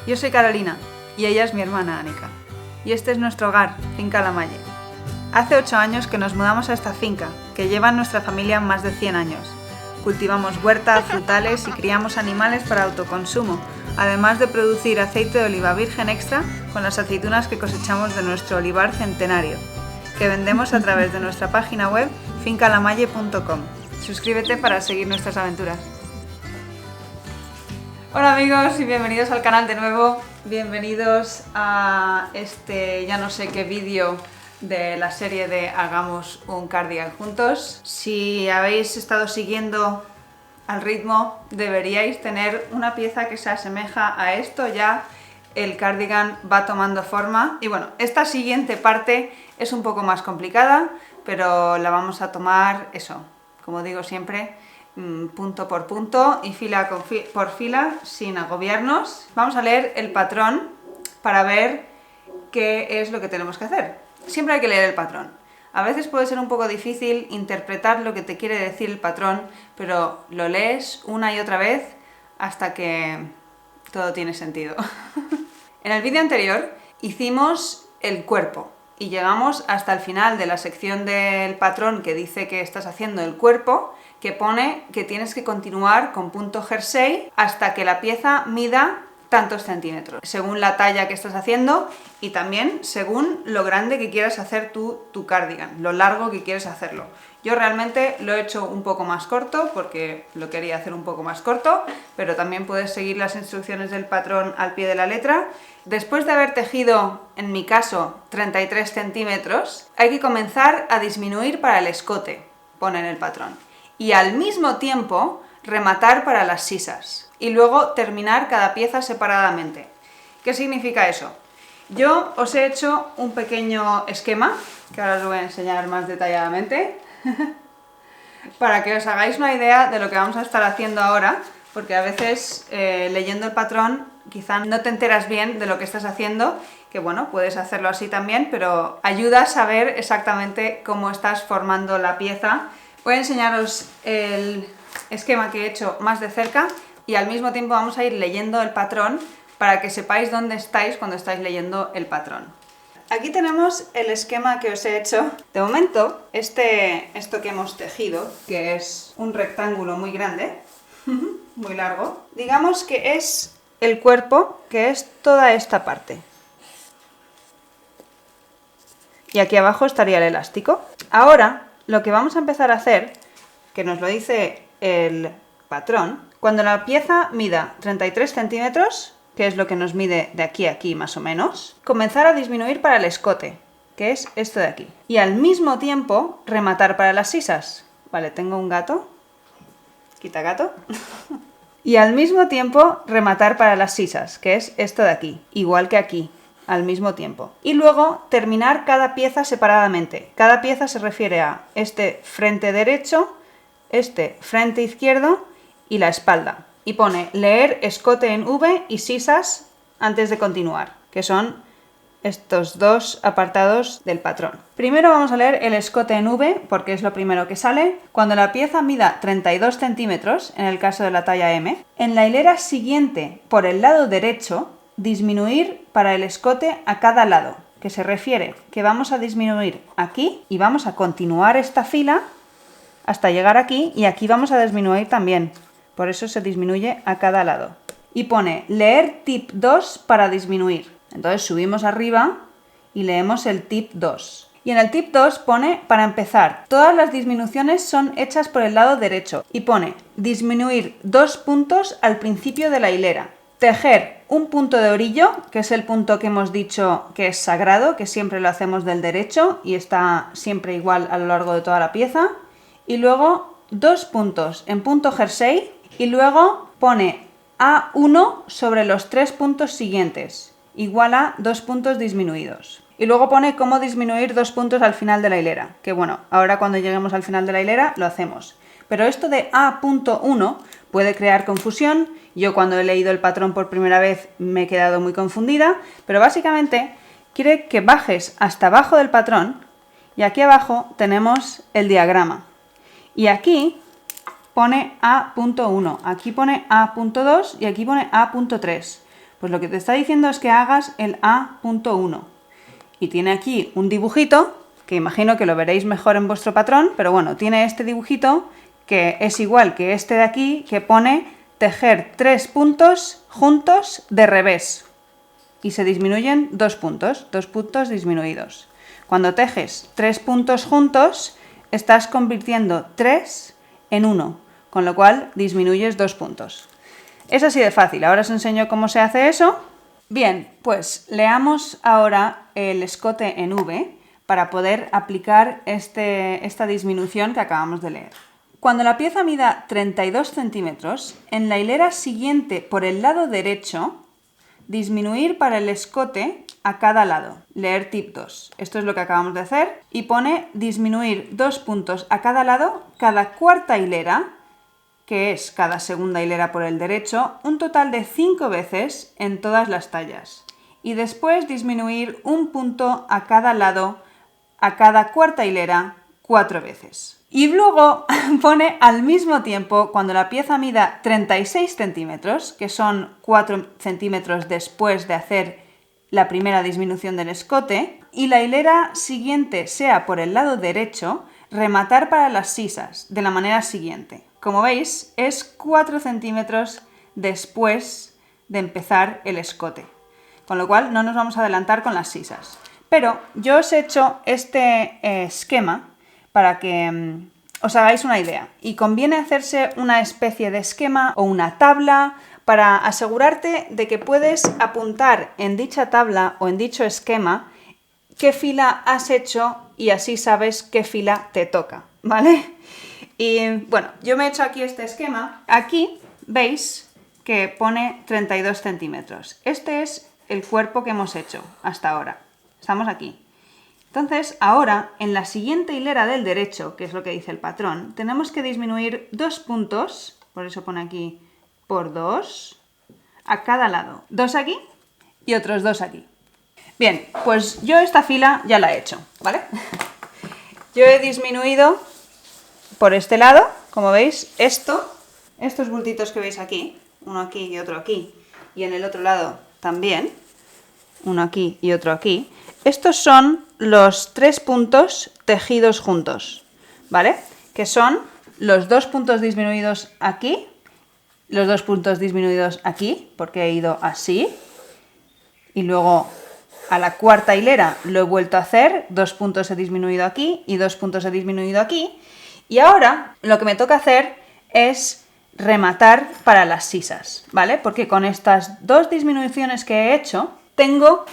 Yo soy Carolina y ella es mi hermana Anika. Y este es nuestro hogar, Finca La Malle. Hace 8 años que nos mudamos a esta finca, que lleva en nuestra familia más de 100 años. Cultivamos huerta, frutales y criamos animales para autoconsumo, además de producir aceite de oliva virgen extra con las aceitunas que cosechamos de nuestro olivar centenario, que vendemos a través de nuestra página web fincalamalle.com. Suscríbete para seguir nuestras aventuras. Hola amigos y bienvenidos al canal de nuevo. Bienvenidos a este ya no sé qué vídeo de la serie de Hagamos un cardigan juntos. Si habéis estado siguiendo al ritmo, deberíais tener una pieza que se asemeja a esto. Ya el cardigan va tomando forma. Y bueno, esta siguiente parte es un poco más complicada, pero la vamos a tomar, eso, como digo siempre, punto por punto y fila por fila, sin agobiarnos. Vamos a leer el patrón para ver qué es lo que tenemos que hacer. Siempre hay que leer el patrón. A veces puede ser un poco difícil interpretar lo que te quiere decir el patrón, pero lo lees una y otra vez hasta que todo tiene sentido. En el vídeo anterior hicimos el cuerpo y llegamos hasta el final de la sección del patrón que dice que estás haciendo el cuerpo, que pone que tienes que continuar con punto jersey hasta que la pieza mida tantos centímetros, según la talla que estás haciendo y también según lo grande que quieras hacer tu cardigan, lo largo que quieres hacerlo. Yo realmente lo he hecho un poco más corto porque lo quería hacer un poco más corto, pero también puedes seguir las instrucciones del patrón al pie de la letra. Después de haber tejido, en mi caso, 33 centímetros, hay que comenzar a disminuir para el escote, pone en el patrón, y al mismo tiempo rematar para las sisas. Y luego terminar cada pieza separadamente. ¿Qué significa eso? Yo os he hecho un pequeño esquema, que ahora os voy a enseñar más detalladamente, para que os hagáis una idea de lo que vamos a estar haciendo ahora, porque a veces leyendo el patrón quizá no te enteras bien de lo que estás haciendo, que bueno, puedes hacerlo así también, pero ayuda a saber exactamente cómo estás formando la pieza. Voy a enseñaros el esquema que he hecho más de cerca, y al mismo tiempo vamos a ir leyendo el patrón para que sepáis dónde estáis cuando estáis leyendo el patrón. Aquí tenemos el esquema que os he hecho. De momento, esto que hemos tejido, que es un rectángulo muy grande, muy largo, digamos que es el cuerpo, que es toda esta parte. Y aquí abajo estaría el elástico. Ahora, lo que vamos a empezar a hacer, que nos lo dice el patrón, cuando la pieza mida 33 centímetros, que es lo que nos mide de aquí a aquí más o menos, comenzar a disminuir para el escote, que es esto de aquí. Y al mismo tiempo rematar para las sisas. Vale, tengo un gato. Quita gato. Y al mismo tiempo rematar para las sisas, que es esto de aquí, igual que aquí, al mismo tiempo. Y luego terminar cada pieza separadamente. Cada pieza se refiere a este frente derecho, este frente izquierdo y la espalda. Y pone leer escote en V y sisas antes de continuar, que son estos dos apartados del patrón. Primero vamos a leer el escote en V porque es lo primero que sale. Cuando la pieza mida 32 centímetros, en el caso de la talla M, en la hilera siguiente por el lado derecho, disminuir para el escote a cada lado, que se refiere que vamos a disminuir aquí y vamos a continuar esta fila hasta llegar aquí, y aquí vamos a disminuir también. Por eso se disminuye a cada lado. Y pone leer tip 2 para disminuir. Entonces subimos arriba y leemos el tip 2. Y en el tip 2 pone, para empezar, todas las disminuciones son hechas por el lado derecho. Y pone disminuir 2 puntos al principio de la hilera. Tejer un punto de orillo, que es el punto que hemos dicho que es sagrado, que siempre lo hacemos del derecho y está siempre igual a lo largo de toda la pieza. Y luego 2 puntos en punto jersey. Y luego pone A1 sobre los 3 puntos siguientes, igual a 2 puntos disminuidos. Y luego pone cómo disminuir 2 puntos al final de la hilera, que bueno, ahora cuando lleguemos al final de la hilera lo hacemos. Pero esto de A.1 puede crear confusión. Yo cuando he leído el patrón por primera vez me he quedado muy confundida, pero básicamente quiere que bajes hasta abajo del patrón y aquí abajo tenemos el diagrama. Y aquí pone A.1, aquí pone A.2 y aquí pone A.3. Pues lo que te está diciendo es que hagas el A.1. Y tiene aquí un dibujito, que imagino que lo veréis mejor en vuestro patrón, pero bueno, tiene este dibujito que es igual que este de aquí, que pone tejer 3 puntos juntos de revés. Y se disminuyen 2 puntos disminuidos. Cuando tejes 3 puntos juntos, estás convirtiendo 3 en 1, con lo cual disminuyes 2 puntos. Es así de fácil. Ahora os enseño cómo se hace eso. Bien, pues leamos ahora el escote en V para poder aplicar esta disminución que acabamos de leer. Cuando la pieza mida 32 centímetros, en la hilera siguiente por el lado derecho, disminuir para el escote a cada lado. Leer tip 2. Esto es lo que acabamos de hacer. Y pone disminuir 2 puntos a cada lado, cada cuarta hilera, que es cada segunda hilera por el derecho, un total de 5 veces en todas las tallas. Y después disminuir 1 punto a cada lado, a cada cuarta hilera, 4 veces. Y luego pone al mismo tiempo, cuando la pieza mida 36 centímetros, que son 4 centímetros después de hacer la primera disminución del escote, y la hilera siguiente sea por el lado derecho, rematar para las sisas, de la manera siguiente. Como veis, es 4 centímetros después de empezar el escote, con lo cual no nos vamos a adelantar con las sisas. Pero yo os he hecho este esquema para que os hagáis una idea. Y conviene hacerse una especie de esquema o una tabla para asegurarte de que puedes apuntar en dicha tabla o en dicho esquema qué fila has hecho y así sabes qué fila te toca, ¿vale? Y bueno, yo me he hecho aquí este esquema. Aquí veis que pone 32 centímetros. Este es el cuerpo que hemos hecho hasta ahora. Estamos aquí. Entonces, ahora, en la siguiente hilera del derecho, que es lo que dice el patrón, tenemos que disminuir 2 puntos, por eso pone aquí por 2, a cada lado. 2 aquí y otros 2 aquí. Bien, pues yo esta fila ya la he hecho, ¿vale? Yo he disminuido por este lado, como veis, estos bultitos que veis aquí, uno aquí y otro aquí, y en el otro lado también, uno aquí y otro aquí. Estos son los 3 puntos tejidos juntos, ¿vale? Que son los 2 puntos disminuidos aquí, los 2 puntos disminuidos aquí, porque he ido así, y luego a la cuarta hilera lo he vuelto a hacer, 2 puntos he disminuido aquí y 2 puntos he disminuido aquí, y ahora lo que me toca hacer es rematar para las sisas, ¿vale? Porque con estas 2 disminuciones que he hecho, tengo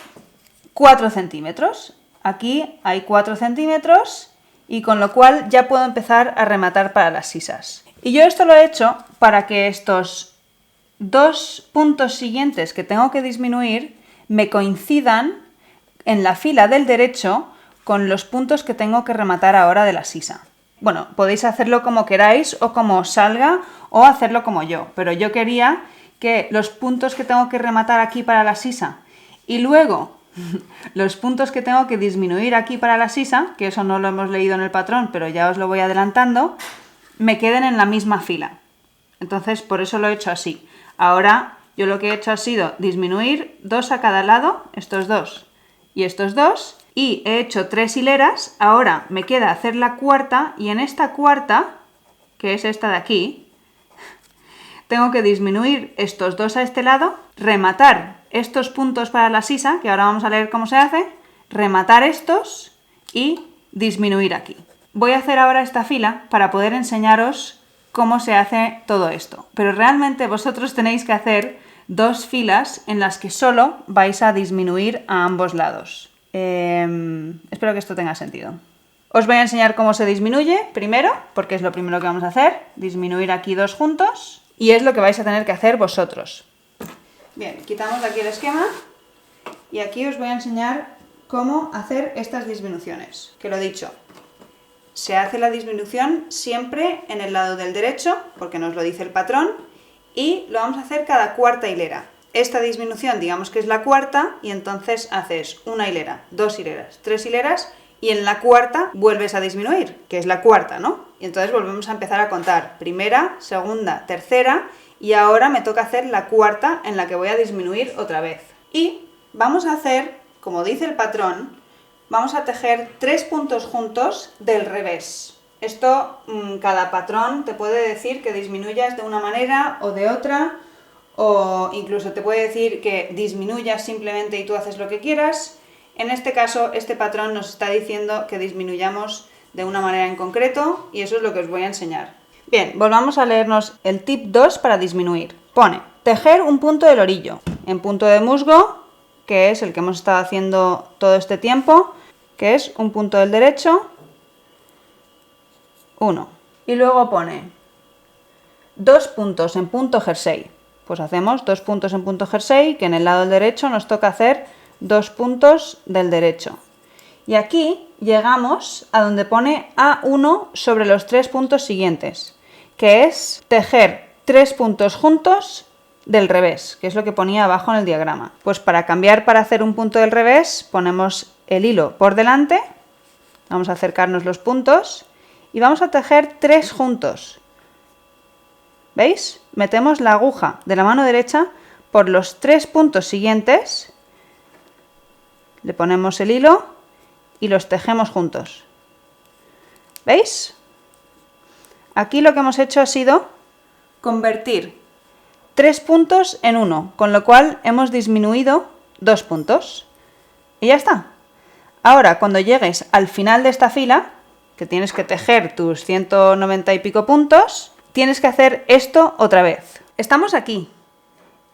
4 centímetros. Aquí hay 4 centímetros y con lo cual ya puedo empezar a rematar para las sisas. Y yo esto lo he hecho para que estos 2 puntos siguientes que tengo que disminuir me coincidan en la fila del derecho con los puntos que tengo que rematar ahora de la sisa. Bueno, podéis hacerlo como queráis o como os salga o hacerlo como yo, pero yo quería que los puntos que tengo que rematar aquí para la sisa y luego los puntos que tengo que disminuir aquí para la sisa, que eso no lo hemos leído en el patrón, pero ya os lo voy adelantando, me queden en la misma fila. Entonces, por eso lo he hecho así. Ahora, yo lo que he hecho ha sido disminuir 2 a cada lado, estos 2 y estos 2, y he hecho 3 hileras. Ahora me queda hacer la cuarta, y en esta cuarta, que es esta de aquí, tengo que disminuir estos 2 a este lado, rematar estos puntos para la sisa, que ahora vamos a leer cómo se hace, rematar estos y disminuir aquí. Voy a hacer ahora esta fila para poder enseñaros cómo se hace todo esto. Pero realmente vosotros tenéis que hacer 2 filas en las que solo vais a disminuir a ambos lados. Espero que esto tenga sentido. Os voy a enseñar cómo se disminuye primero, porque es lo primero que vamos a hacer. Disminuir aquí 2 juntos y es lo que vais a tener que hacer vosotros. Bien, quitamos de aquí el esquema y aquí os voy a enseñar cómo hacer estas disminuciones, que lo he dicho. Se hace la disminución siempre en el lado del derecho, porque nos lo dice el patrón, y lo vamos a hacer cada cuarta hilera. Esta disminución, digamos que es la cuarta, y entonces haces una hilera, 2 hileras, 3 hileras, y en la cuarta vuelves a disminuir, que es la cuarta, ¿no? Y entonces volvemos a empezar a contar primera, segunda, tercera, y ahora me toca hacer la cuarta en la que voy a disminuir otra vez. Y vamos a hacer, como dice el patrón, vamos a tejer 3 puntos juntos del revés. Esto, cada patrón te puede decir que disminuyas de una manera o de otra, o incluso te puede decir que disminuyas simplemente y tú haces lo que quieras. En este caso, este patrón nos está diciendo que disminuyamos de una manera en concreto y eso es lo que os voy a enseñar. Bien, volvamos a leernos el tip 2 para disminuir. Pone, tejer un punto del orillo en punto de musgo, que es el que hemos estado haciendo todo este tiempo, que es un punto del derecho, 1. Y luego pone 2 puntos en punto jersey. Pues hacemos 2 puntos en punto jersey, que en el lado del derecho nos toca hacer 2 puntos del derecho. Y aquí llegamos a donde pone A1 sobre los 3 puntos siguientes, que es tejer 3 puntos juntos del revés, que es lo que ponía abajo en el diagrama. Pues para cambiar, para hacer un punto del revés, ponemos el hilo por delante, vamos a acercarnos los puntos y vamos a tejer 3 juntos. ¿Veis? Metemos la aguja de la mano derecha por los 3 puntos siguientes, le ponemos el hilo y los tejemos juntos. ¿Veis? Aquí lo que hemos hecho ha sido convertir 3 puntos en 1, con lo cual hemos disminuido 2 puntos. Y ya está. Ahora, cuando llegues al final de esta fila, que tienes que tejer tus 190 y pico puntos, tienes que hacer esto otra vez. Estamos aquí.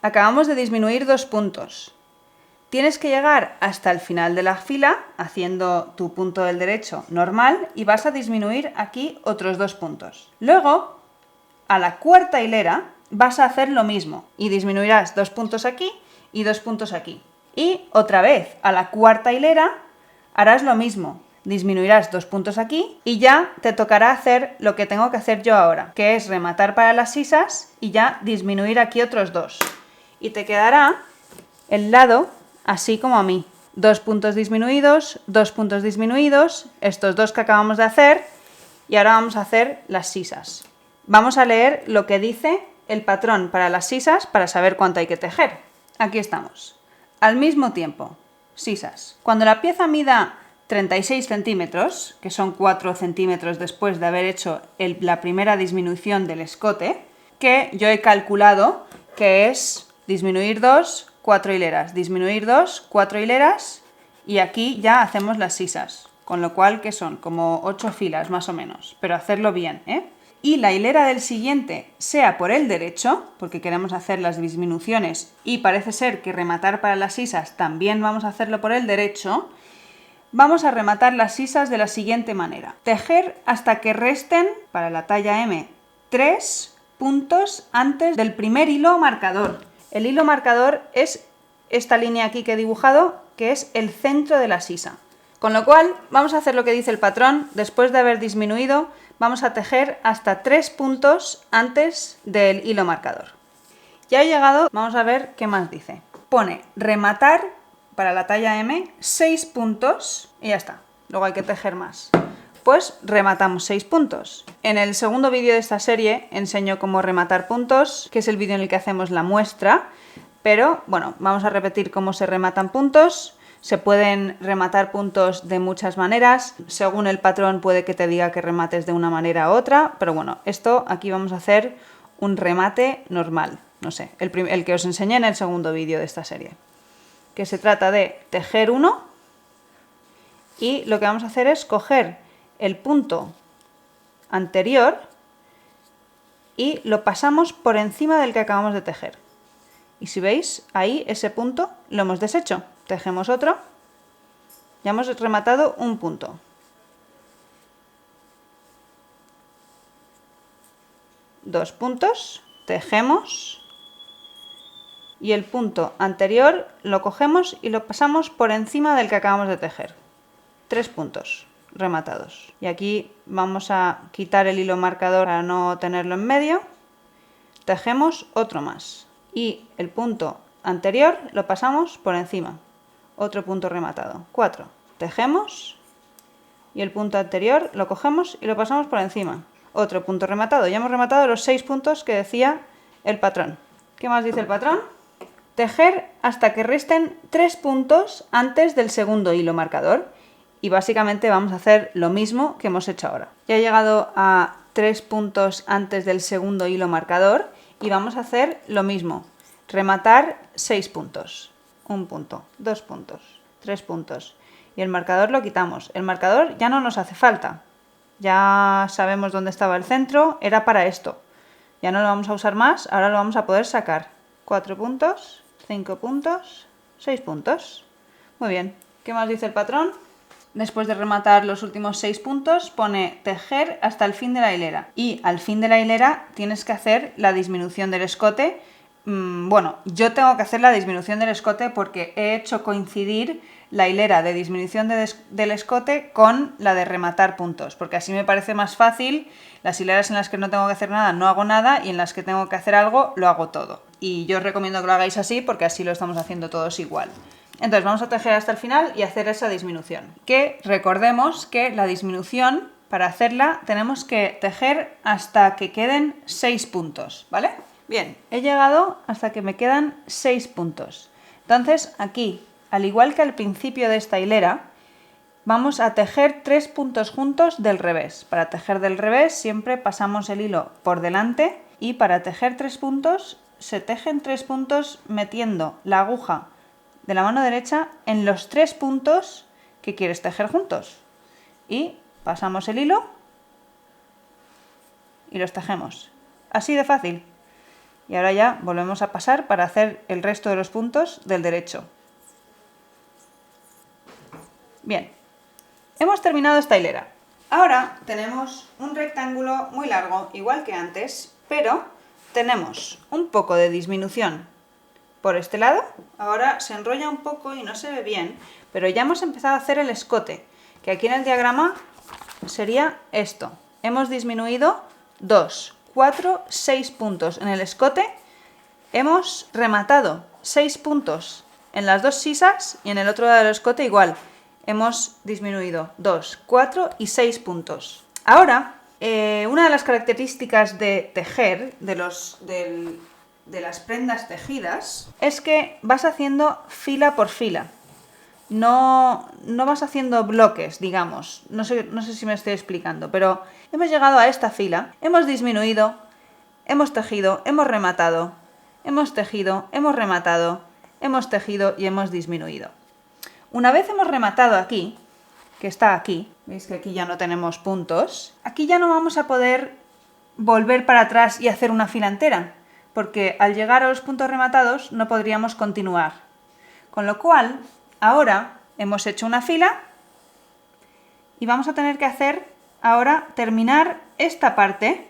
Acabamos de disminuir 2 puntos. Tienes que llegar hasta el final de la fila haciendo tu punto del derecho normal y vas a disminuir aquí otros 2 puntos. Luego, a la cuarta hilera, vas a hacer lo mismo y disminuirás 2 puntos aquí y 2 puntos aquí. Y otra vez, a la cuarta hilera, harás lo mismo. Disminuirás 2 puntos aquí y ya te tocará hacer lo que tengo que hacer yo ahora, que es rematar para las sisas y ya disminuir aquí otros 2. Y te quedará el lado así como a mí. 2 puntos disminuidos, 2 puntos disminuidos, estos 2 que acabamos de hacer y ahora vamos a hacer las sisas. Vamos a leer lo que dice el patrón para las sisas para saber cuánto hay que tejer. Aquí estamos. Al mismo tiempo, sisas. Cuando la pieza mida 36 centímetros, que son 4 centímetros después de haber hecho la primera disminución del escote, que yo he calculado que es disminuir 2, 4 hileras, disminuir 2, 4 hileras y aquí ya hacemos las sisas, con lo cual que son como 8 filas más o menos, pero hacerlo bien, ¿eh? Y la hilera del siguiente sea por el derecho, porque queremos hacer las disminuciones y parece ser que rematar para las sisas también vamos a hacerlo por el derecho, vamos a rematar las sisas de la siguiente manera. Tejer hasta que resten, para la talla M, 3 puntos antes del primer hilo marcador. El hilo marcador es esta línea aquí que he dibujado, que es el centro de la sisa. Con lo cual, vamos a hacer lo que dice el patrón. Después de haber disminuido, vamos a tejer hasta 3 puntos antes del hilo marcador. Ya he llegado, vamos a ver qué más dice. Pone rematar para la talla M 6 puntos y ya está. Luego hay que tejer más. Pues rematamos 6 puntos. En el segundo vídeo de esta serie enseño cómo rematar puntos, que es el vídeo en el que hacemos la muestra, pero bueno, vamos a repetir cómo se rematan puntos. Se pueden rematar puntos de muchas maneras, según el patrón puede que te diga que remates de una manera u otra, pero bueno, esto aquí vamos a hacer un remate normal, no sé, el que os enseñé en el segundo vídeo de esta serie, que se trata de tejer uno y lo que vamos a hacer es coger el punto anterior y lo pasamos por encima del que acabamos de tejer. Y si veis, ahí ese punto lo hemos deshecho. Tejemos otro. Ya hemos rematado un punto. Dos puntos, tejemos. Y el punto anterior lo cogemos y lo pasamos por encima del que acabamos de tejer. 3 puntos rematados. Y aquí vamos a quitar el hilo marcador para no tenerlo en medio. Tejemos otro más. Y el punto anterior lo pasamos por encima. Otro punto rematado. 4. Tejemos. Y el punto anterior lo cogemos y lo pasamos por encima. Otro punto rematado. Ya hemos rematado los 6 puntos que decía el patrón. ¿Qué más dice el patrón? Tejer hasta que resten 3 puntos antes del segundo hilo marcador. Y básicamente vamos a hacer lo mismo que hemos hecho ahora. Ya he llegado a 3 puntos antes del segundo hilo marcador y vamos a hacer lo mismo. Rematar 6 puntos. 1 punto, 2 puntos, 3 puntos. Y el marcador lo quitamos. El marcador ya no nos hace falta. Ya sabemos dónde estaba el centro, era para esto. Ya no lo vamos a usar más, ahora lo vamos a poder sacar. 4 puntos, 5 puntos, 6 puntos. Muy bien. ¿Qué más dice el patrón? Después de rematar los últimos 6 puntos, pone tejer hasta el fin de la hilera. Y al fin de la hilera tienes que hacer la disminución del escote. Bueno, yo tengo que hacer la disminución del escote porque he hecho coincidir la hilera de disminución del escote con la de rematar puntos, porque así me parece más fácil. Las hileras en las que no tengo que hacer nada, no hago nada, y en las que tengo que hacer algo, lo hago todo. Y yo os recomiendo que lo hagáis así porque así lo estamos haciendo todos igual. Entonces vamos a tejer hasta el final y hacer esa disminución. Que recordemos que la disminución, para hacerla, tenemos que tejer hasta que queden 6 puntos, ¿vale? Bien, he llegado hasta que me quedan 6 puntos. Entonces aquí, al igual que al principio de esta hilera, vamos a tejer 3 puntos juntos del revés. Para tejer del revés siempre pasamos el hilo por delante y para tejer 3 puntos se tejen 3 puntos metiendo la aguja de la mano derecha en los 3 puntos que quieres tejer juntos. Y pasamos el hilo y los tejemos. Así de fácil. Y ahora ya volvemos a pasar para hacer el resto de los puntos del derecho. Bien, hemos terminado esta hilera. Ahora tenemos un rectángulo muy largo, igual que antes, pero tenemos un poco de disminución por este lado. Ahora se enrolla un poco y no se ve bien, pero ya hemos empezado a hacer el escote, que aquí en el diagrama sería esto. Hemos disminuido 2, 4, 6 puntos en el escote. Hemos rematado 6 puntos en las dos sisas y en el otro lado del escote igual. Hemos disminuido 2, 4 y 6 puntos. Ahora, una de las características de tejer, de las prendas tejidas, es que vas haciendo fila por fila. No vas haciendo bloques, digamos. No sé si me estoy explicando, pero hemos llegado a esta fila, hemos disminuido, hemos tejido, hemos rematado, hemos tejido, hemos rematado, hemos tejido y hemos disminuido. Una vez hemos rematado aquí, que está aquí, veis que aquí ya no tenemos puntos, aquí ya no vamos a poder volver para atrás y hacer una fila entera, porque al llegar a los puntos rematados no podríamos continuar. Con lo cual, ahora hemos hecho una fila y vamos a tener que hacer ahora terminar esta parte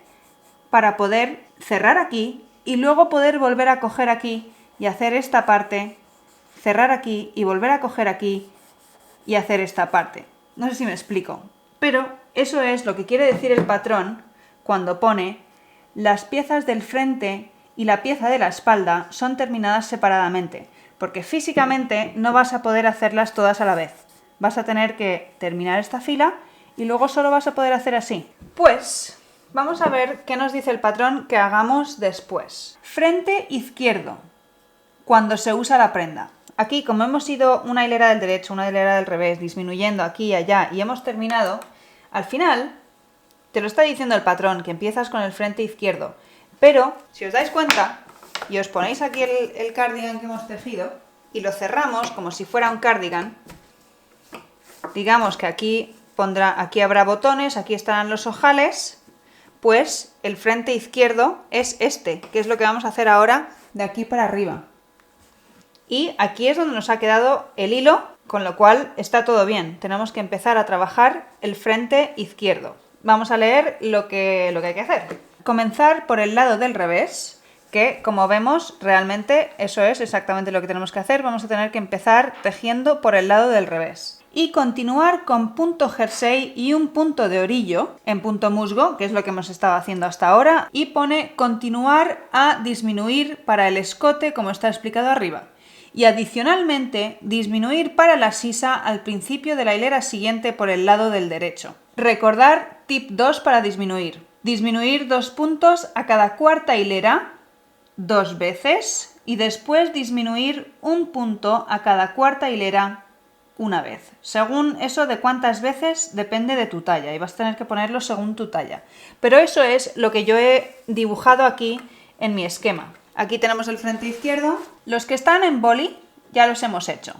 para poder cerrar aquí y luego poder volver a coger aquí y hacer esta parte, cerrar aquí y volver a coger aquí y hacer esta parte. No sé si me explico, pero eso es lo que quiere decir el patrón cuando pone las piezas del frente y la pieza de la espalda son terminadas separadamente, porque físicamente no vas a poder hacerlas todas a la vez. Vas a tener que terminar esta fila y luego solo vas a poder hacer así. Pues vamos a ver qué nos dice el patrón que hagamos después. Frente izquierdo, cuando se usa la prenda. Aquí, como hemos ido una hilera del derecho, una hilera del revés, disminuyendo aquí y allá y hemos terminado, al final te lo está diciendo el patrón, que empiezas con el frente izquierdo. Pero, si os dais cuenta, y os ponéis aquí el cardigan que hemos tejido, y lo cerramos como si fuera un cardigan, digamos que aquí habrá botones, aquí estarán los ojales, pues el frente izquierdo es este, que es lo que vamos a hacer ahora de aquí para arriba. Y aquí es donde nos ha quedado el hilo, con lo cual está todo bien. Tenemos que empezar a trabajar el frente izquierdo. Vamos a leer lo que hay que hacer. Comenzar por el lado del revés, que como vemos realmente eso es exactamente lo que tenemos que hacer. Vamos a tener que empezar tejiendo por el lado del revés. Y continuar con punto jersey y un punto de orillo en punto musgo, que es lo que hemos estado haciendo hasta ahora. Y pone continuar a disminuir para el escote como está explicado arriba. Y adicionalmente disminuir para la sisa al principio de la hilera siguiente por el lado del derecho. Recordar tip 2 para disminuir. Disminuir 2 puntos a cada cuarta hilera 2 veces y después disminuir un punto a cada cuarta hilera una vez. Según eso de cuántas veces depende de tu talla y vas a tener que ponerlo según tu talla. Pero eso es lo que yo he dibujado aquí en mi esquema. Aquí tenemos el frente izquierdo. Los que están en boli ya los hemos hecho.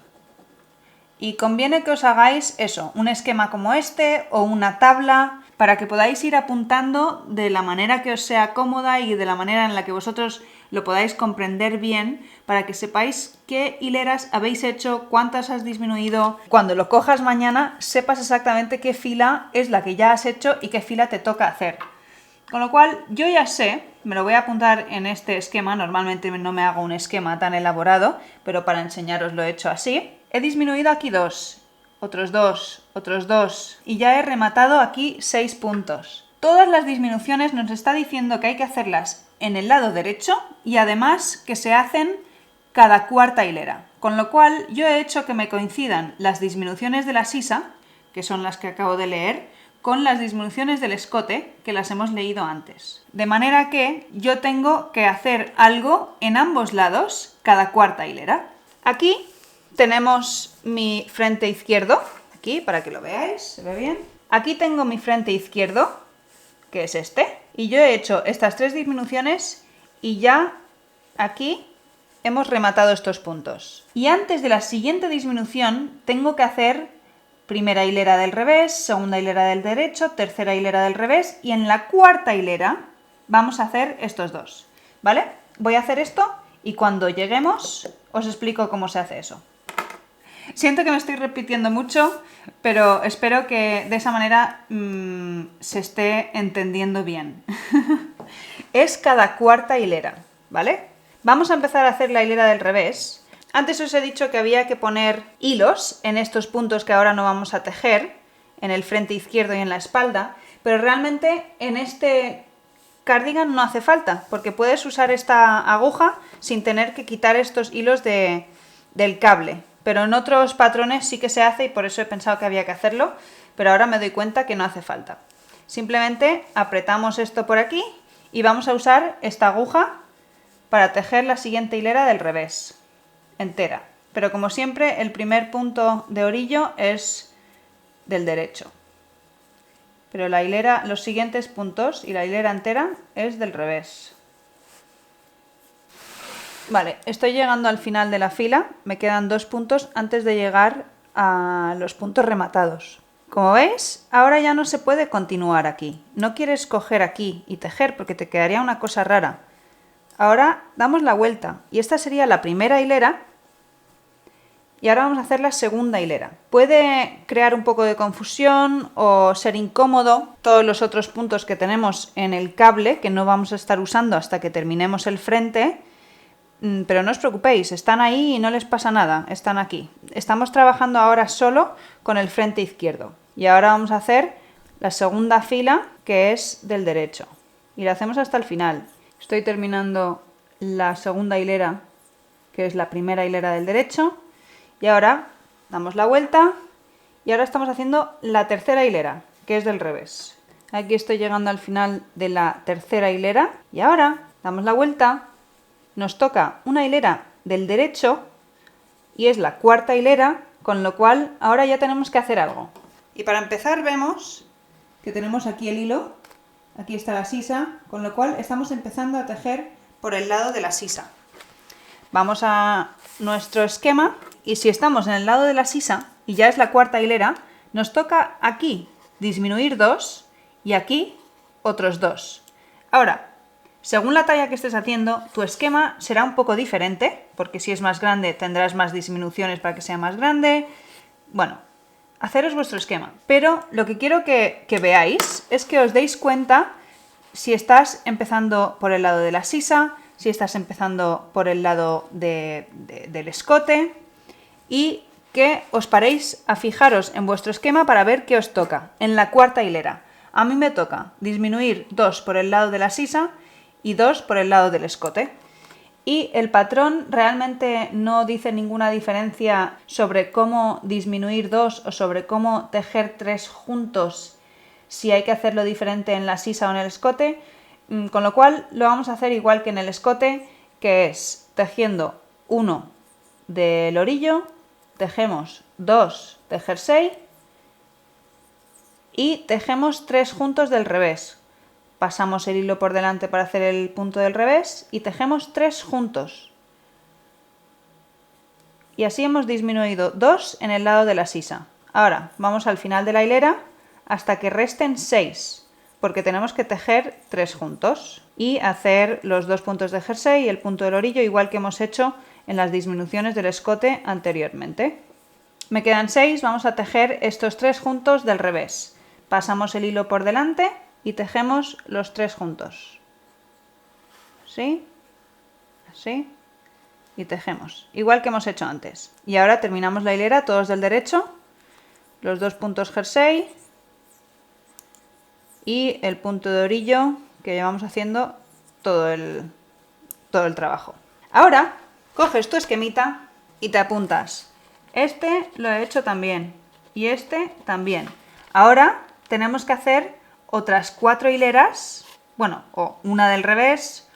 Y conviene que os hagáis eso, un esquema como este o una tabla para que podáis ir apuntando de la manera que os sea cómoda y de la manera en la que vosotros lo podáis comprender bien, para que sepáis qué hileras habéis hecho, cuántas has disminuido. Cuando lo cojas mañana, sepas exactamente qué fila es la que ya has hecho y qué fila te toca hacer. Con lo cual, yo ya sé, me lo voy a apuntar en este esquema, normalmente no me hago un esquema tan elaborado, pero para enseñaros lo he hecho así. He disminuido aquí 2, otros 2, otros 2 y ya he rematado aquí 6 puntos. Todas las disminuciones nos está diciendo que hay que hacerlas en el lado derecho y además que se hacen cada cuarta hilera. Con lo cual yo he hecho que me coincidan las disminuciones de la sisa, que son las que acabo de leer, con las disminuciones del escote, que las hemos leído antes. De manera que yo tengo que hacer algo en ambos lados cada cuarta hilera. Aquí tenemos mi frente izquierdo, aquí para que lo veáis, se ve bien. Aquí tengo mi frente izquierdo, que es este, y yo he hecho estas 3 disminuciones y ya aquí hemos rematado estos puntos. Y antes de la siguiente disminución tengo que hacer primera hilera del revés, segunda hilera del derecho, tercera hilera del revés y en la cuarta hilera vamos a hacer estos 2, ¿vale? Voy a hacer esto y cuando lleguemos os explico cómo se hace eso. Siento que me estoy repitiendo mucho, pero espero que de esa manera se esté entendiendo bien. Es cada cuarta hilera, ¿vale? Vamos a empezar a hacer la hilera del revés. Antes os he dicho que había que poner hilos en estos puntos que ahora no vamos a tejer, en el frente izquierdo y en la espalda, pero realmente en este cardigan no hace falta, porque puedes usar esta aguja sin tener que quitar estos hilos del cable. Pero en otros patrones sí que se hace y por eso he pensado que había que hacerlo, pero ahora me doy cuenta que no hace falta. Simplemente apretamos esto por aquí y vamos a usar esta aguja para tejer la siguiente hilera del revés, entera. Pero como siempre, el primer punto de orillo es del derecho. Pero la hilera, los siguientes puntos y la hilera entera es del revés. Vale, estoy llegando al final de la fila, me quedan 2 puntos antes de llegar a los puntos rematados. Como veis, ahora ya no se puede continuar aquí. No quieres coger aquí y tejer porque te quedaría una cosa rara. Ahora damos la vuelta y esta sería la primera hilera y ahora vamos a hacer la segunda hilera. Puede crear un poco de confusión o ser incómodo todos los otros puntos que tenemos en el cable que no vamos a estar usando hasta que terminemos el frente. Pero no os preocupéis, están ahí y no les pasa nada, están aquí. Estamos trabajando ahora solo con el frente izquierdo. Y ahora vamos a hacer la segunda fila, que es del derecho. Y la hacemos hasta el final. Estoy terminando la segunda hilera, que es la primera hilera del derecho. Y ahora damos la vuelta y ahora estamos haciendo la tercera hilera, que es del revés. Aquí estoy llegando al final de la tercera hilera y ahora damos la vuelta. Nos toca una hilera del derecho y es la cuarta hilera, con lo cual ahora ya tenemos que hacer algo. Y para empezar vemos que tenemos aquí el hilo, aquí está la sisa, con lo cual estamos empezando a tejer por el lado de la sisa. Vamos a nuestro esquema y si estamos en el lado de la sisa y ya es la cuarta hilera, nos toca aquí disminuir 2 y aquí otros 2. Ahora, según la talla que estés haciendo, tu esquema será un poco diferente, porque si es más grande tendrás más disminuciones para que sea más grande. Bueno, haceros vuestro esquema. Pero lo que quiero que veáis es que os deis cuenta si estás empezando por el lado de la sisa, si estás empezando por el lado del escote y que os paréis a fijaros en vuestro esquema para ver qué os toca en la cuarta hilera. A mí me toca disminuir 2 por el lado de la sisa y 2 por el lado del escote. Y el patrón realmente no dice ninguna diferencia sobre cómo disminuir 2 o sobre cómo tejer 3 juntos, si hay que hacerlo diferente en la sisa o en el escote, con lo cual lo vamos a hacer igual que en el escote que es tejiendo 1 del orillo, tejemos 2 de jersey y tejemos 3 juntos del revés. Pasamos el hilo por delante para hacer el punto del revés y tejemos 3 juntos. Y así hemos disminuido 2 en el lado de la sisa. Ahora vamos al final de la hilera hasta que resten 6, porque tenemos que tejer 3 juntos y hacer los 2 puntos de jersey y el punto del orillo igual que hemos hecho en las disminuciones del escote anteriormente. Me quedan 6, vamos a tejer estos 3 juntos del revés. Pasamos el hilo por delante y tejemos los 3 juntos. Así, así, y tejemos, igual que hemos hecho antes. Y ahora terminamos la hilera todos del derecho, los 2 puntos jersey y el punto de orillo que llevamos haciendo todo el trabajo. Ahora coges tu esquemita y te apuntas. Este lo he hecho también y este también. Ahora tenemos que hacer otras 4 hileras, bueno, o una del revés,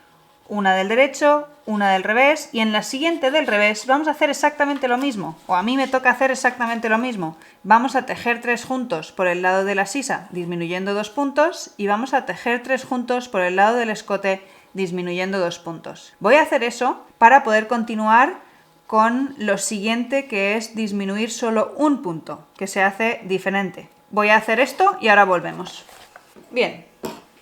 una del derecho, una del revés, y en la siguiente del revés vamos a hacer exactamente lo mismo, o a mí me toca hacer exactamente lo mismo. Vamos a tejer 3 juntos por el lado de la sisa, disminuyendo 2 puntos, y vamos a tejer 3 juntos por el lado del escote, disminuyendo 2 puntos. Voy a hacer eso para poder continuar con lo siguiente, que es disminuir solo un punto, que se hace diferente. Voy a hacer esto y ahora volvemos. Bien,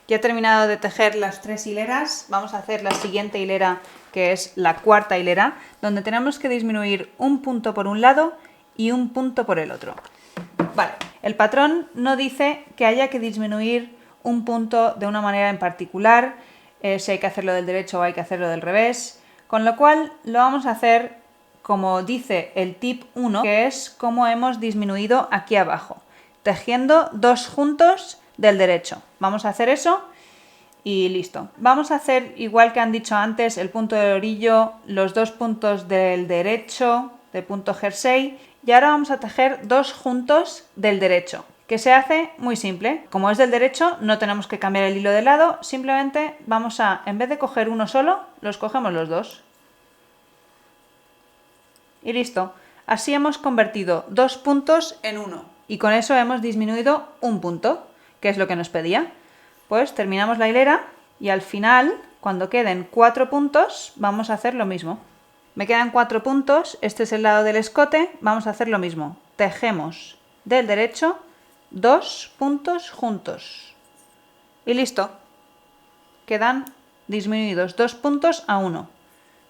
ya he terminado de tejer las 3 hileras, vamos a hacer la siguiente hilera, que es la cuarta hilera, donde tenemos que disminuir un punto por un lado y un punto por el otro. Vale, el patrón no dice que haya que disminuir un punto de una manera en particular, si hay que hacerlo del derecho o hay que hacerlo del revés, con lo cual lo vamos a hacer como dice el tip 1, que es como hemos disminuido aquí abajo, tejiendo 2 juntos del derecho. Vamos a hacer eso y listo. Vamos a hacer igual que han dicho antes, el punto del orillo, los 2 puntos del derecho, del punto jersey, y ahora vamos a tejer 2 juntos del derecho, que se hace muy simple. Como es del derecho, no tenemos que cambiar el hilo de lado, simplemente vamos a, en vez de coger uno solo, los cogemos los 2. Y listo. Así hemos convertido 2 puntos en 1 y con eso hemos disminuido un punto, que es lo que nos pedía. Pues terminamos la hilera y al final, cuando queden 4 puntos, vamos a hacer lo mismo. Me quedan 4 puntos, este es el lado del escote, vamos a hacer lo mismo. Tejemos del derecho 2 puntos juntos. Y listo. Quedan disminuidos 2 puntos a 1.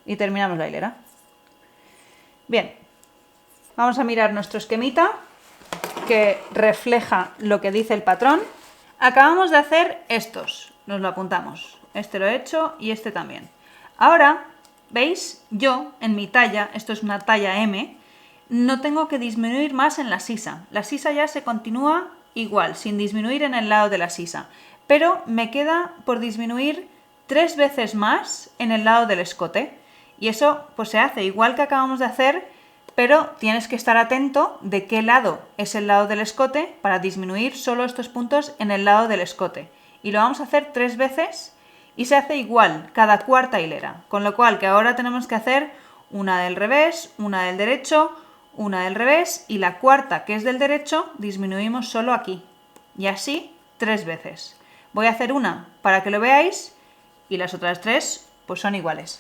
Y terminamos la hilera. Bien, vamos a mirar nuestro esquemita, que refleja lo que dice el patrón. Acabamos de hacer estos, nos lo apuntamos. Este lo he hecho y este también. Ahora, ¿veis? Yo, en mi talla, esto es una talla M, no tengo que disminuir más en la sisa. La sisa ya se continúa igual, sin disminuir en el lado de la sisa. Pero me queda por disminuir 3 veces más en el lado del escote. Y eso pues se hace igual que acabamos de hacer, pero tienes que estar atento de qué lado es el lado del escote para disminuir solo estos puntos en el lado del escote. Y lo vamos a hacer 3 veces y se hace igual cada cuarta hilera. Con lo cual que ahora tenemos que hacer una del revés, una del derecho, una del revés y la cuarta, que es del derecho, disminuimos solo aquí. Y así 3 veces. Voy a hacer una para que lo veáis y las otras 3 pues son iguales.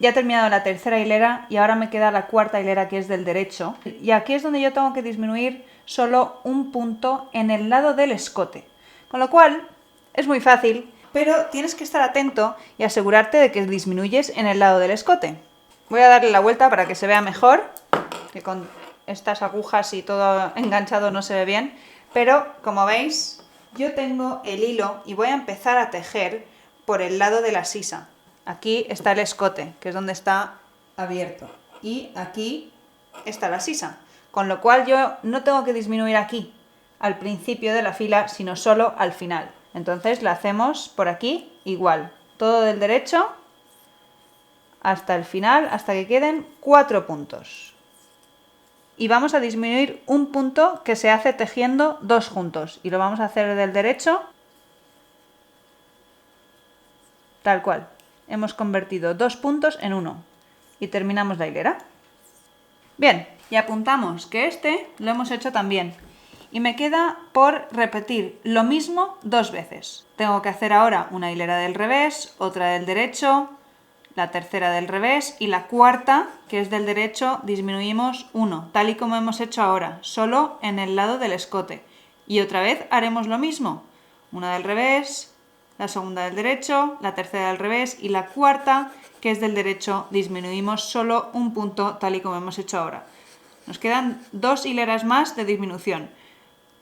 Ya he terminado la tercera hilera y ahora me queda la cuarta hilera, que es del derecho. Y aquí es donde yo tengo que disminuir solo un punto en el lado del escote. Con lo cual es muy fácil, pero tienes que estar atento y asegurarte de que disminuyes en el lado del escote. Voy a darle la vuelta para que se vea mejor, que con estas agujas y todo enganchado no se ve bien. Pero como veis, yo tengo el hilo y voy a empezar a tejer por el lado de la sisa. Aquí está el escote, que es donde está abierto, y aquí está la sisa, con lo cual yo no tengo que disminuir aquí al principio de la fila, sino solo al final. Entonces la hacemos por aquí igual, todo del derecho hasta el final, hasta que queden 4 puntos. Y vamos a disminuir un punto que se hace tejiendo 2 juntos, y lo vamos a hacer del derecho tal cual. hemos convertido 2 puntos en 1 y terminamos la hilera. Bien, y apuntamos que este lo hemos hecho también. Y me queda por repetir lo mismo 2 veces. Tengo que hacer ahora una hilera del revés, otra del derecho, la tercera del revés y la cuarta, que es del derecho, disminuimos 1, tal y como hemos hecho ahora, solo en el lado del escote. Y otra vez haremos lo mismo. Una del revés, la segunda del derecho, la tercera del revés y la cuarta, que es del derecho, disminuimos solo un punto, tal y como hemos hecho ahora. Nos quedan 2 hileras más de disminución.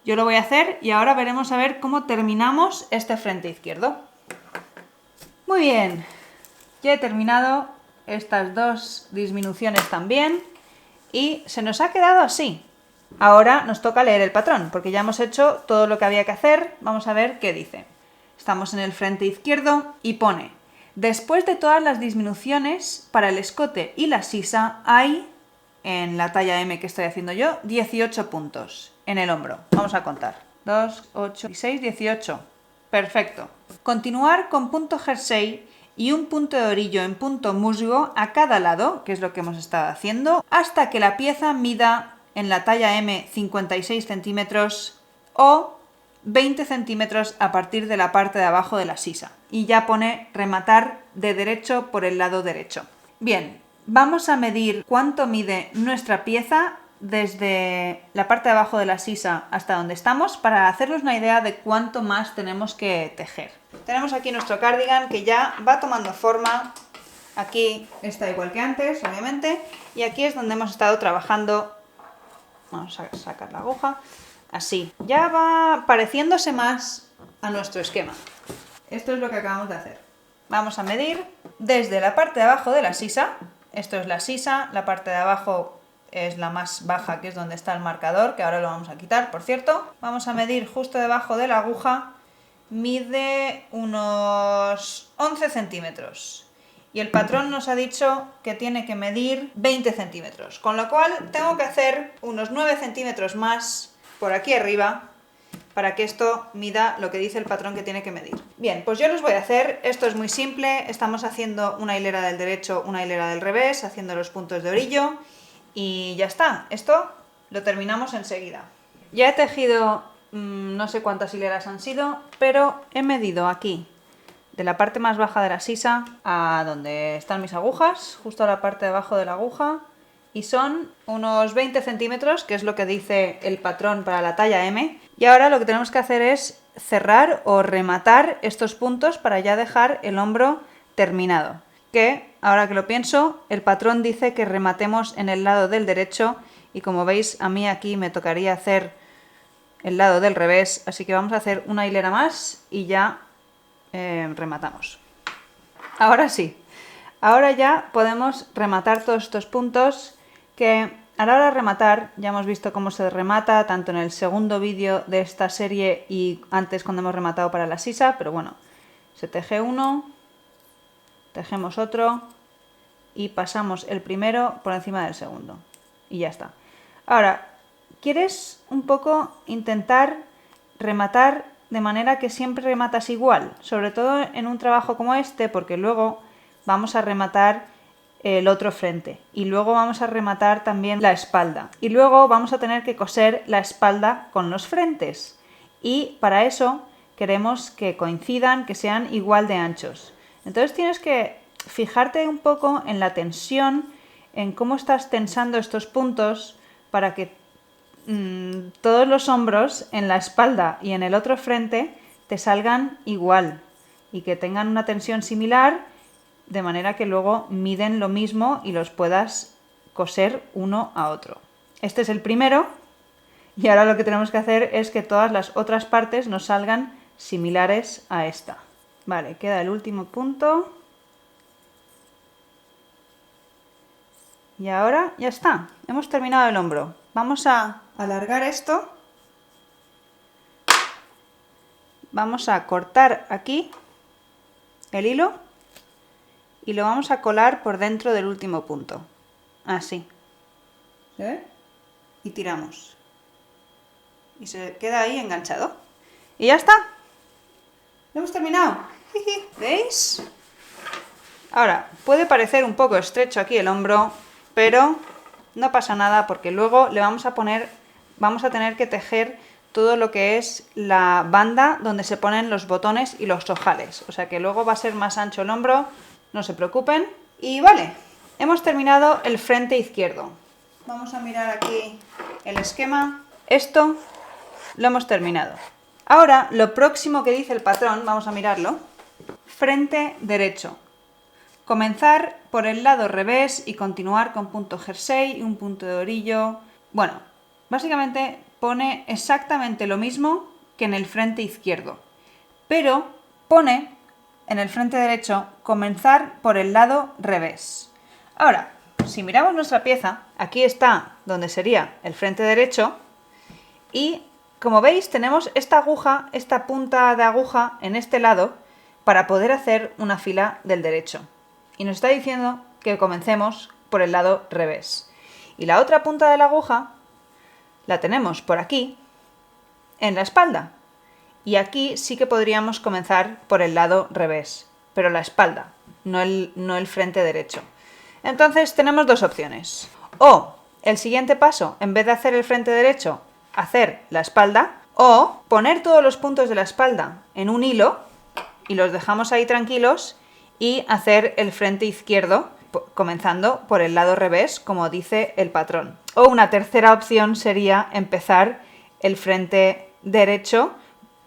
Yo lo voy a hacer y ahora veremos a ver cómo terminamos este frente izquierdo. Muy bien, ya he terminado estas 2 disminuciones también y se nos ha quedado así. Ahora nos toca leer el patrón, porque ya hemos hecho todo lo que había que hacer. Vamos a ver qué dice. Estamos en el frente izquierdo y pone: después de todas las disminuciones para el escote y la sisa hay, en la talla M que estoy haciendo yo, 18 puntos en el hombro. Vamos a contar. 2, 8, 16, 18. Perfecto. Continuar con punto jersey y un punto de orillo en punto musgo a cada lado, que es lo que hemos estado haciendo, hasta que la pieza mida en la talla M 56 centímetros o 20 centímetros a partir de la parte de abajo de la sisa. Y ya pone rematar de derecho por el lado derecho. Bien, vamos a medir cuánto mide nuestra pieza desde la parte de abajo de la sisa hasta donde estamos para hacernos una idea de cuánto más tenemos que tejer. Tenemos aquí nuestro cardigan que ya va tomando forma. Aquí está igual que antes, obviamente, y aquí es donde hemos estado trabajando. Vamos a sacar la aguja. Así, ya va pareciéndose más a nuestro esquema. Esto es lo que acabamos de hacer. Vamos a medir desde la parte de abajo de la sisa. Esto es la sisa, la parte de abajo es la más baja, que es donde está el marcador, que ahora lo vamos a quitar, por cierto. Vamos a medir justo debajo de la aguja, mide unos 11 centímetros. Y el patrón nos ha dicho que tiene que medir 20 centímetros, con lo cual tengo que hacer unos 9 centímetros más por aquí arriba para que esto mida lo que dice el patrón que tiene que medir. Bien, pues yo los voy a hacer. Esto es muy simple. Estamos haciendo una hilera del derecho, una hilera del revés, haciendo los puntos de orillo y ya está. Esto lo terminamos enseguida. Ya he tejido no sé cuántas hileras han sido, pero he medido aquí de la parte más baja de la sisa a donde están mis agujas, justo a la parte de abajo de la aguja, y son unos 20 centímetros, que es lo que dice el patrón para la talla M. Y ahora lo que tenemos que hacer es cerrar o rematar estos puntos para ya dejar el hombro terminado. Que, ahora que lo pienso, el patrón dice que rematemos en el lado del derecho y como veis a mí aquí me tocaría hacer el lado del revés, así que vamos a hacer una hilera más y ya rematamos. Ahora sí, ahora ya podemos rematar todos estos puntos que a la hora de rematar ya hemos visto cómo se remata tanto en el segundo vídeo de esta serie y antes cuando hemos rematado para la sisa, pero bueno, se teje uno, tejemos otro y pasamos el primero por encima del segundo y ya está. Ahora, ¿quieres un poco intentar rematar de manera que siempre rematas igual? Sobre todo en un trabajo como este, porque luego vamos a rematar el otro frente y luego vamos a rematar también la espalda y luego vamos a tener que coser la espalda con los frentes y para eso queremos que coincidan, que sean igual de anchos. Entonces tienes que fijarte un poco en la tensión, en cómo estás tensando estos puntos para que todos los hombros en la espalda y en el otro frente te salgan igual y que tengan una tensión similar, de manera que luego miden lo mismo y los puedas coser uno a otro. Este es el primero y ahora lo que tenemos que hacer es que todas las otras partes nos salgan similares a esta. Vale, queda el último punto. Y ahora ya está, hemos terminado el hombro. Vamos a alargar esto. Vamos a cortar aquí el hilo y lo vamos a colar por dentro del último punto. Así. ¿Se ve? Y tiramos. Y se queda ahí enganchado. Y ya está. Hemos terminado. ¿Veis? Ahora, puede parecer un poco estrecho aquí el hombro, pero no pasa nada porque luego le vamos a tener que tejer todo lo que es la banda donde se ponen los botones y los ojales. O sea que luego va a ser más ancho el hombro, no se preocupen. Y vale, hemos terminado el frente izquierdo. Vamos a mirar aquí el esquema. Esto lo hemos terminado. Ahora, lo próximo que dice el patrón, vamos a mirarlo. Frente derecho. Comenzar por el lado revés y continuar con punto jersey y un punto de orillo. Bueno, básicamente pone exactamente lo mismo que en el frente izquierdo, pero pone en el frente derecho comenzar por el lado revés. Ahora, si miramos nuestra pieza, aquí está donde sería el frente derecho y como veis tenemos esta aguja, esta punta de aguja en este lado para poder hacer una fila del derecho. Y nos está diciendo que comencemos por el lado revés. Y la otra punta de la aguja la tenemos por aquí, en la espalda. Y aquí sí que podríamos comenzar por el lado revés, pero la espalda, no el frente derecho. Entonces tenemos dos opciones. O el siguiente paso, en vez de hacer el frente derecho, hacer la espalda, o poner todos los puntos de la espalda en un hilo y los dejamos ahí tranquilos y hacer el frente izquierdo comenzando por el lado revés, como dice el patrón. O una tercera opción sería empezar el frente derecho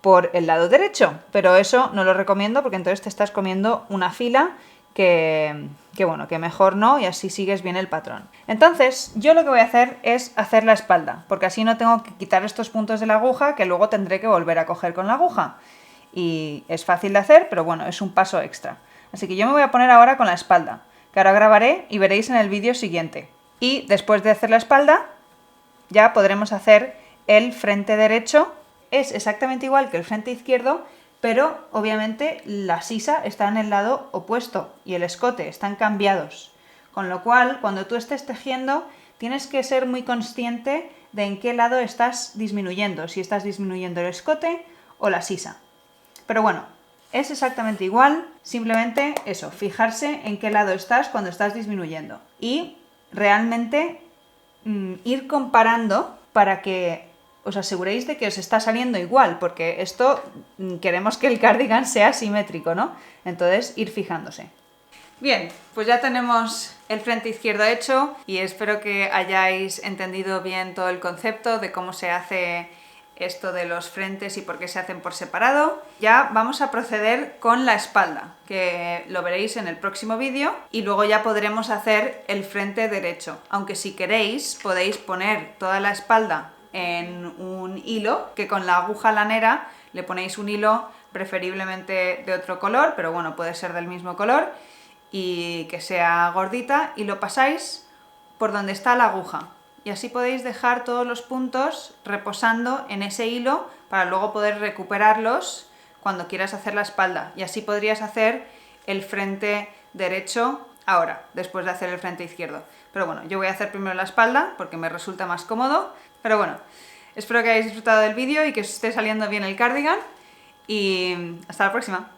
por el lado derecho, pero eso no lo recomiendo porque entonces te estás comiendo una fila que mejor no, y así sigues bien el patrón. Entonces yo lo que voy a hacer es hacer la espalda, porque así no tengo que quitar estos puntos de la aguja que luego tendré que volver a coger con la aguja. Y es fácil de hacer, pero bueno, es un paso extra. Así que yo me voy a poner ahora con la espalda, que ahora grabaré y veréis en el vídeo siguiente. Y después de hacer la espalda, ya podremos hacer el frente derecho. Es exactamente igual que el frente izquierdo, pero obviamente la sisa está en el lado opuesto y el escote están cambiados. Con lo cual, cuando tú estés tejiendo, tienes que ser muy consciente de en qué lado estás disminuyendo, si estás disminuyendo el escote o la sisa. Pero bueno, es exactamente igual, simplemente eso, fijarse en qué lado estás cuando estás disminuyendo. Y realmente ir comparando para que os aseguréis de que os está saliendo igual, porque esto queremos que el cardigan sea simétrico, ¿no? Entonces, ir fijándose. Bien, pues ya tenemos el frente izquierdo hecho y espero que hayáis entendido bien todo el concepto de cómo se hace esto de los frentes y por qué se hacen por separado. Ya vamos a proceder con la espalda, que lo veréis en el próximo vídeo, y luego ya podremos hacer el frente derecho. Aunque si queréis podéis poner toda la espalda en un hilo, que con la aguja lanera le ponéis un hilo preferiblemente de otro color, pero bueno, puede ser del mismo color, y que sea gordita, y lo pasáis por donde está la aguja. Y así podéis dejar todos los puntos reposando en ese hilo para luego poder recuperarlos cuando quieras hacer la espalda. Y así podrías hacer el frente derecho ahora, después de hacer el frente izquierdo. Pero bueno, yo voy a hacer primero la espalda porque me resulta más cómodo. Pero bueno, espero que hayáis disfrutado del vídeo y que os esté saliendo bien el cardigan. Y hasta la próxima.